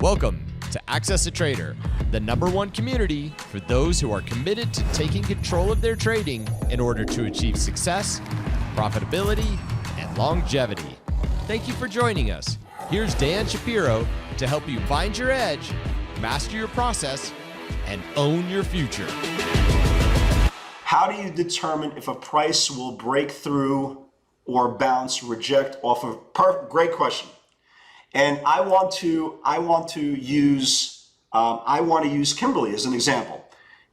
Welcome to Access a Trader, the #1 community for those who are committed to taking control of their trading in order to achieve success, profitability, and longevity. Thank you for joining us. Here's Dan Shapiro to help you find your edge, master your process, and own your future. How do you determine if a price will break through or bounce, reject off of? Great question. And I want to use Kimberly as an example.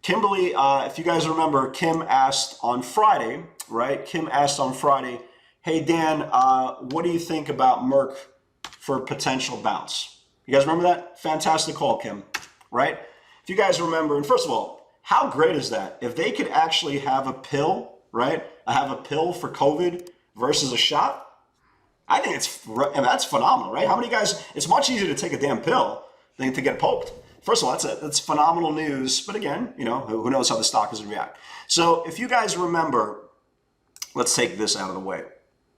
Kimberly, if you guys remember, Kim asked on Friday, right? Kim asked on Friday, hey Dan, what do you think about Merck for potential bounce? You guys remember that? Fantastic call, Kim, right? If you guys remember, and first of all, how great is that? If they could actually have a pill, right? Have a pill for COVID versus a shot, I think that's phenomenal, right? How many guys, it's much easier to take a damn pill than to get poked. First of all, that's phenomenal news. But again, you know, who knows how the stock is going to react. So if you guys remember, let's take this out of the way,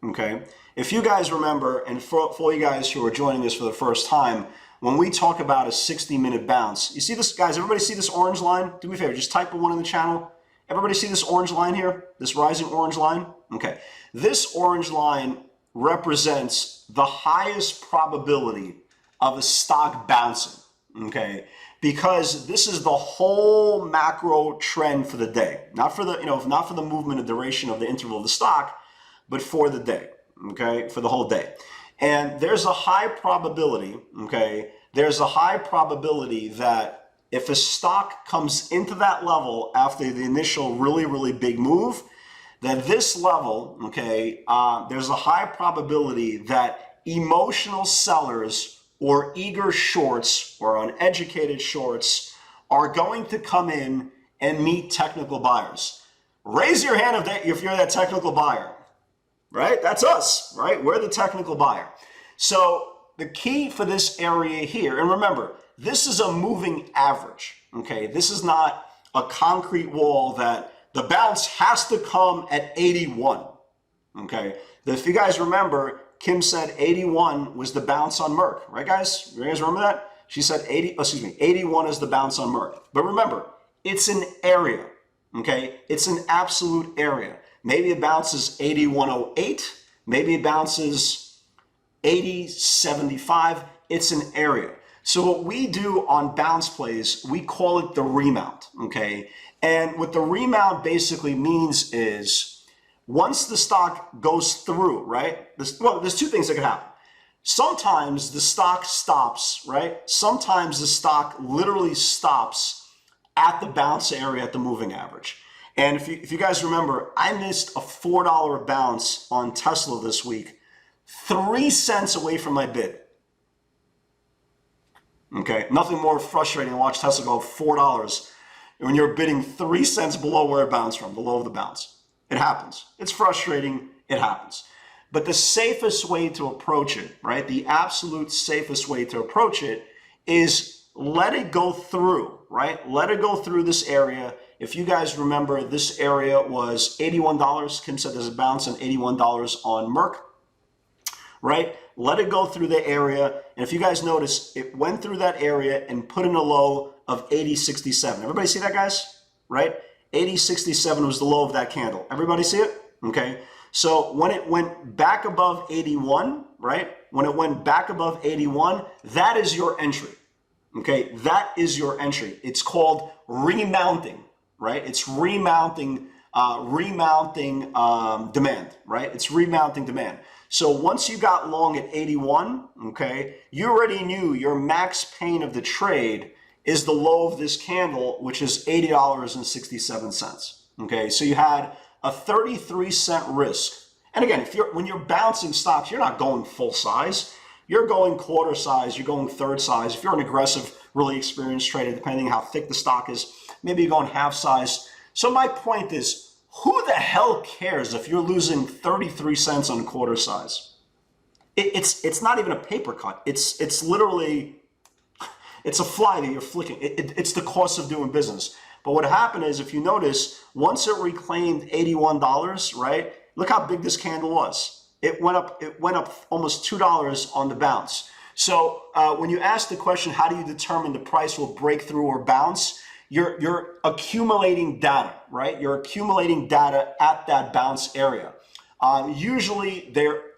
okay? If you guys remember, and for you guys who are joining us for the first time, when we talk about a 60-minute bounce, you see this, guys, everybody see this orange line? Do me a favor, just type a 1 in the channel. Everybody see this orange line here? This rising orange line? Okay. This orange line represents the highest probability of a stock bouncing, okay? Because this is the whole macro trend for the day. Not for the, not for the movement and duration of the interval of the stock, but for the day, okay? For the whole day. And there's a high probability, okay? There's a high probability that if a stock comes into that level after the initial really, really big move, that this level, okay, there's a high probability that emotional sellers or eager shorts or uneducated shorts are going to come in and meet technical buyers. Raise your hand if you're that technical buyer, right? That's us, right? We're the technical buyer. So the key for this area here, and remember, this is a moving average, okay? This is not a concrete wall that the bounce has to come at 81, okay? If you guys remember, Kim said 81 was the bounce on Merck, right guys? You guys remember that? She said 81 is the bounce on Merck. But remember, it's an area, okay? It's an absolute area. Maybe it bounces 81.08, maybe it bounces 80.75, it's an area. So what we do on bounce plays, we call it the remount, okay? And what the remount basically means is once the stock goes through, right? There's two things that could happen. Sometimes the stock stops, right? Sometimes the stock literally stops at the bounce area at the moving average. And if you guys remember, I missed a $4 bounce on Tesla this week, 3 cents away from my bid. Okay, nothing more frustrating than watch Tesla go $4 when you're bidding 3 cents below where it bounced from, below the bounce. It happens. It's frustrating. It happens. But the safest way to approach it, right, the absolute safest way to approach it is let it go through, right? Let it go through this area. If you guys remember, this area was $81. Kim said there's a bounce on $81 on Merck, right? Let it go through the area. And if you guys notice, it went through that area and put in a low of 80.67. Everybody see that, guys? Right? 80.67 was the low of that candle. Everybody see it? Okay. So when it went back above 81, right? When it went back above 81, that is your entry. Okay. That is your entry. It's called remounting, right? It's remounting demand, right? It's remounting demand. So once you got long at 81, okay, you already knew your max pain of the trade is the low of this candle, which is $80.67. Okay, so you had a 33-cent risk. And again, when you're bouncing stocks, you're not going full size. You're going quarter size, you're going third size. If you're an aggressive, really experienced trader, depending on how thick the stock is, maybe you're going half size. So my point is, who the hell cares if you're losing 33 cents on quarter size? It's not even a paper cut. It's literally, it's a fly that you're flicking. It's the cost of doing business. But what happened is, if you notice, once it reclaimed $81, right? Look how big this candle was. It went up almost $2 on the bounce. So when you ask the question, how do you determine the price will break through or bounce? You're accumulating data, right? You're accumulating data at that bounce area. Usually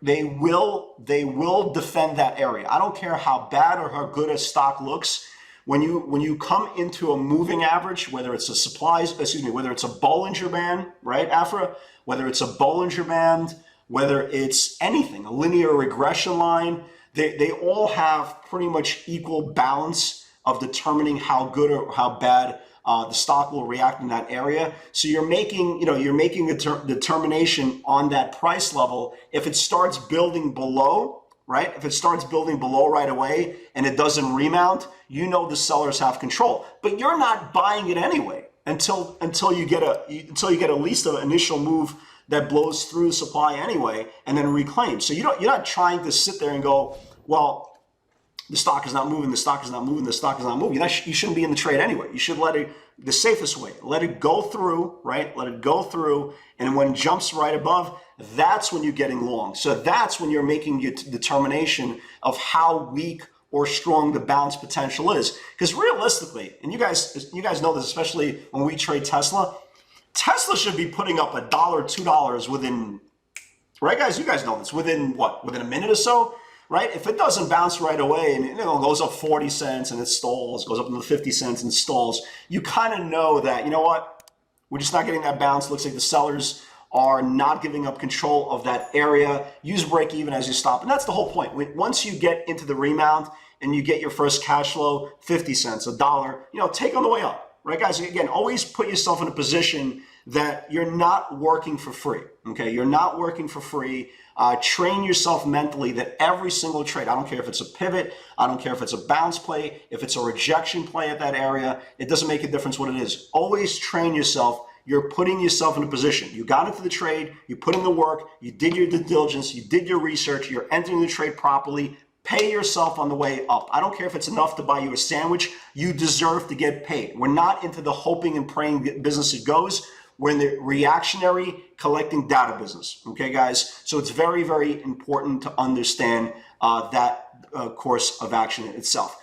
they will defend that area. I don't care how bad or how good a stock looks. When you come into a moving average, whether it's whether it's a Bollinger Band, right, Afra, whether it's a Bollinger Band, whether it's anything, a linear regression line, they all have pretty much equal balance of determining how good or how bad the stock will react in that area. So you're making a determination on that price level. If it starts building below, right? If it starts building below right away and it doesn't remount, you know the sellers have control. But you're not buying it anyway until you get at least an initial move that blows through the supply anyway and then reclaim. So you're not trying to sit there and go, well, the stock is not moving, the stock is not moving, the stock is not moving. You shouldn't be in the trade anyway. You should let it, the safest way, let it go through, right? Let it go through. And when it jumps right above, that's when you're getting long. So that's when you're making your determination of how weak or strong the bounce potential is. Because realistically, and you guys know this, especially when we trade Tesla should be putting up $1, $2 within, right guys? You guys know this, within what? Within a minute or so? Right? If it doesn't bounce right away and it goes up 40 cents and it stalls, goes up another 50 cents and stalls, you kind of know that, you know what? We're just not getting that bounce. Looks like the sellers are not giving up control of that area. Use break even as you stop. And that's the whole point. Once you get into the remount and you get your first cash flow, 50 cents, $1, take on the way up. Right, guys? Again, always put yourself in a position that you're not working for free. Okay? You're not working for free. Train yourself mentally that every single trade, I don't care if it's a pivot, I don't care if it's a bounce play, if it's a rejection play at that area, it doesn't make a difference what it is. Always train yourself. You're putting yourself in a position. You got into the trade, you put in the work, you did your due diligence, you did your research, you're entering the trade properly. Pay yourself on the way up. I don't care if it's enough to buy you a sandwich. You deserve to get paid. We're not into the hoping and praying business it goes. We're in the reactionary collecting data business. Okay, guys? So it's very, very important to understand that course of action itself.